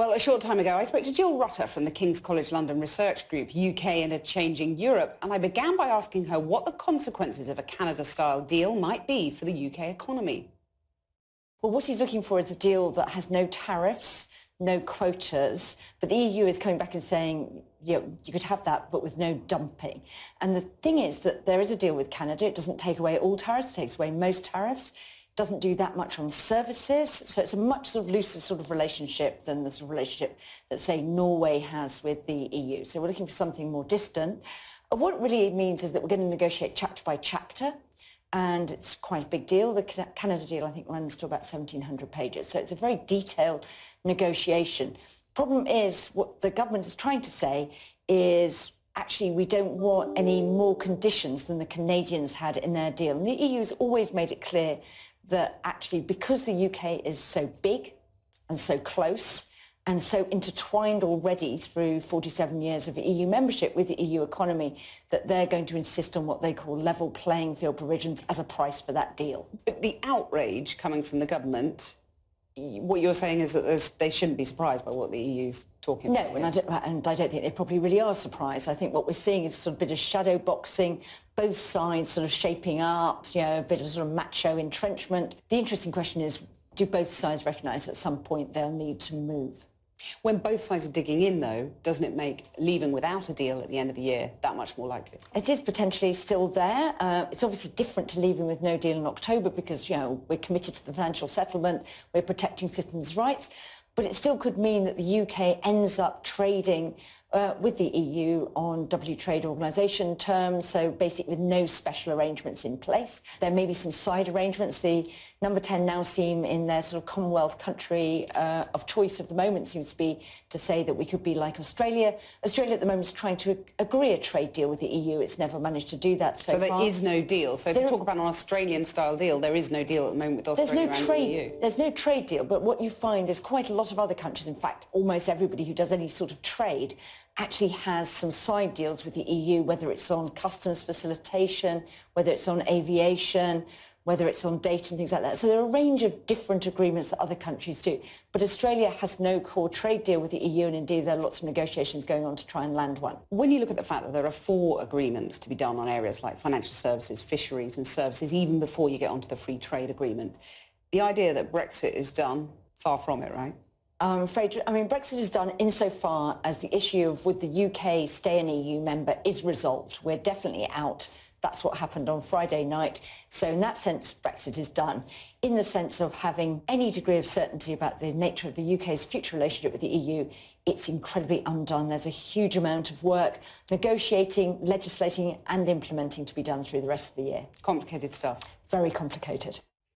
Well, a short time ago, I spoke to Jill Rutter from the King's College London Research Group, UK in a Changing Europe, and I began by asking her what the consequences of a Canada-style deal might be for the UK economy. Well, what he's looking for is a deal that has no tariffs, no quotas, but the EU is coming back and saying, you could have that, but with no dumping. And the thing is that there is a deal with Canada. It doesn't take away all tariffs, it takes away most tariffs. Doesn't do that much on services, so it's a much sort of looser sort of relationship than the sort of relationship that, say, Norway has with the EU. So we're looking for something more distant. What it really means is that we're going to negotiate chapter by chapter, and it's quite a big deal. The Canada deal, I think, runs to about 1,700 pages, so it's a very detailed negotiation. Problem is, what the government is trying to say is, actually, we don't want any more conditions than the Canadians had in their deal. And the EU has always made it clear that actually, because the UK is so big and so close and so intertwined already through 47 years of EU membership with the EU economy, that they're going to insist on what they call level playing field provisions as a price for that deal. But the outrage coming from the government, what you're saying is that they shouldn't be surprised by what the EU's talking about. No, and I don't think they probably really are surprised. I think what we're seeing is sort of a bit of shadow boxing, both sides sort of shaping up, a bit of sort of macho entrenchment. The interesting question is, do both sides recognise at some point they'll need to move? When both sides are digging in, though, doesn't it make leaving without a deal at the end of the year that much more likely? It is potentially still there. It's obviously different to leaving with no deal in October because, we're committed to the financial settlement, we're protecting citizens' rights, but it still could mean that the UK ends up trading with the EU on WTO Trade Organisation terms, so basically with no special arrangements in place. There may be some side arrangements. The number 10 now seem in their sort of Commonwealth country of choice of the moment seems to be to say that we could be like Australia. Australia at the moment is trying to agree a trade deal with the EU. It's never managed to do that so far. So there is no deal. So to talk about an Australian-style deal, there is no deal at the moment with Australia and the EU. There's no trade deal, but what you find is quite a lot of other countries, in fact, almost everybody who does any sort of trade, actually has some side deals with the EU, whether it's on customs facilitation, whether it's on aviation, whether it's on data and things like that. So there are a range of different agreements that other countries do. But Australia has no core trade deal with the EU, and indeed there are lots of negotiations going on to try and land one. When you look at the fact that there are 4 agreements to be done on areas like financial services, fisheries and services, even before you get onto the free trade agreement, the idea that Brexit is done, far from it, right? I'm afraid, Brexit is done insofar as the issue of would the UK stay an EU member is resolved. We're definitely out. That's what happened on Friday night. So in that sense, Brexit is done. In the sense of having any degree of certainty about the nature of the UK's future relationship with the EU, it's incredibly undone. There's a huge amount of work, negotiating, legislating and implementing to be done through the rest of the year. Complicated stuff. Very complicated.